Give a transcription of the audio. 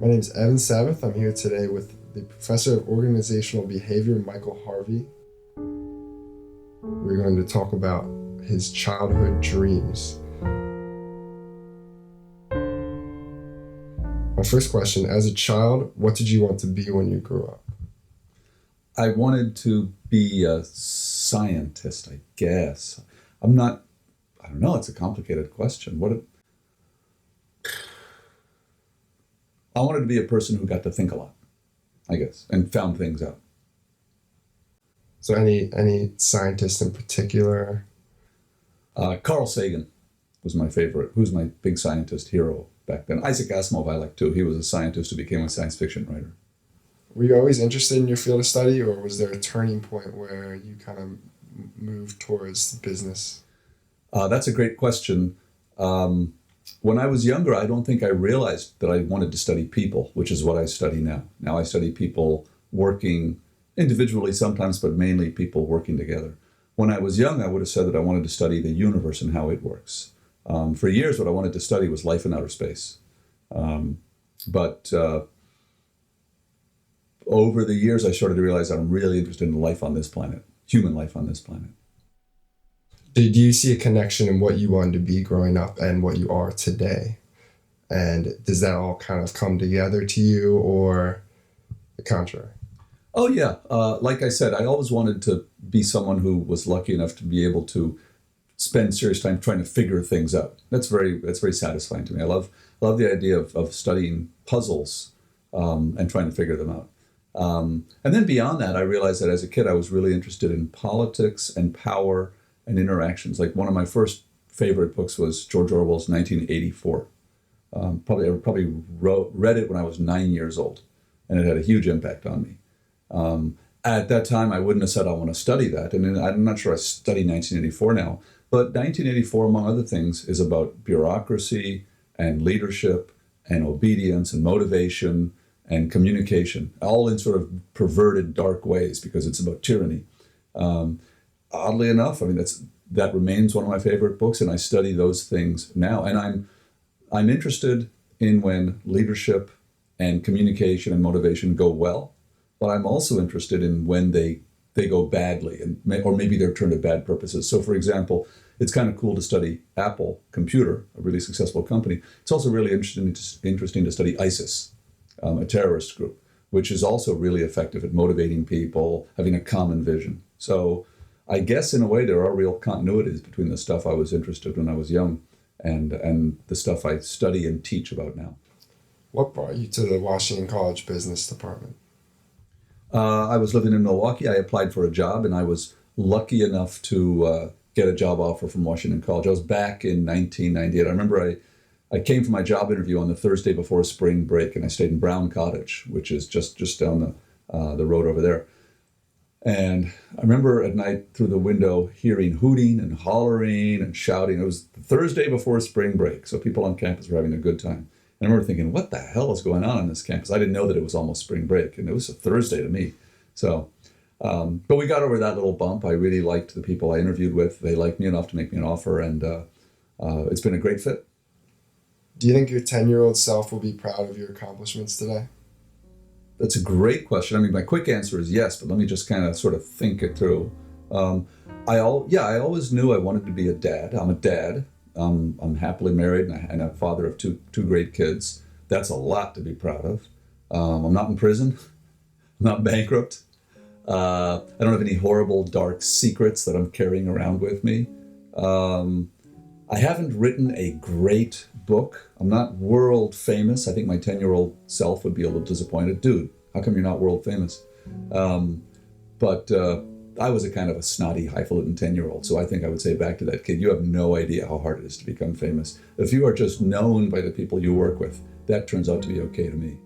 My name is Evan Sabbath. I'm here today with the Professor of Organizational Behavior, Michael Harvey. We're going to talk about his childhood dreams. My first question, as a child, what did you want to be when you grew up? I wanted to be a scientist, I guess. I don't know, it's a complicated question. I wanted to be a person who got to think a lot, I guess, and found things out. So any scientist in particular? Carl Sagan was my favorite, who's my big scientist hero back then. Isaac Asimov I liked too. He was a scientist who became a science fiction writer. Were you always interested in your field of study, or was there a turning point where you kind of moved towards business? That's a great question. When I was younger, I don't think I realized that I wanted to study people, which is what I study now. Now I study people working individually sometimes, but mainly people working together. When I was young, I would have said that I wanted to study the universe and how it works. For years, what I wanted to study was life in outer space. But over the years, I started to realize that I'm really interested in life on this planet, human life on this planet. Did you see a connection in what you wanted to be growing up and what you are today? And does that all kind of come together to you, or the contrary? Oh, yeah. Like I said, I always wanted to be someone who was lucky enough to be able to spend serious time trying to figure things out. That's very satisfying to me. I love the idea of studying puzzles and trying to figure them out. And then beyond that, I realized that as a kid, I was really interested in politics and power and interactions. Like one of my first favorite books was George Orwell's 1984. Probably read it when I was 9 years old, and it had a huge impact on me. At that time, I wouldn't have said I want to study that, and I'm not sure I study 1984 now, but 1984, among other things, is about bureaucracy and leadership and obedience and motivation and communication, all in sort of perverted, dark ways because it's about tyranny. Oddly enough, I mean, that remains one of my favorite books, and I study those things now. And I'm interested in when leadership and communication and motivation go well, but I'm also interested in when they go badly, or maybe they're turned to bad purposes. So, for example, it's kind of cool to study Apple Computer, a really successful company. It's also really interesting to study ISIS, a terrorist group, which is also really effective at motivating people, having a common vision. So I guess in a way there are real continuities between the stuff I was interested in when I was young and the stuff I study and teach about now. What brought you to the Washington College Business Department? I was living in Milwaukee. I applied for a job, and I was lucky enough to get a job offer from Washington College. I was back in 1998. I remember I came for my job interview on the Thursday before spring break, and I stayed in Brown Cottage, which is just down the road over there. And I remember at night through the window hearing hooting and hollering and shouting. It was the Thursday before spring break, so people on campus were having a good time. And I remember thinking, what the hell is going on this campus? I didn't know that it was almost spring break, and it was a Thursday to me. So, but we got over that little bump. I really liked the people I interviewed with. They liked me enough to make me an offer, and it's been a great fit. Do you think your 10-year-old self will be proud of your accomplishments today? That's a great question. I mean, my quick answer is yes, but let me just kind of sort of think it through. I always knew I wanted to be a dad. I'm a dad. I'm happily married and a father of two great kids. That's a lot to be proud of. I'm not in prison. I'm not bankrupt. I don't have any horrible, dark secrets that I'm carrying around with me. I haven't written a great book. I'm not world famous. I think my 10-year-old self would be a little disappointed. Dude, how come you're not world famous? But I was a kind of a snotty, highfalutin 10-year-old. So I think I would say back to that kid, you have no idea how hard it is to become famous. If you are just known by the people you work with, that turns out to be okay to me.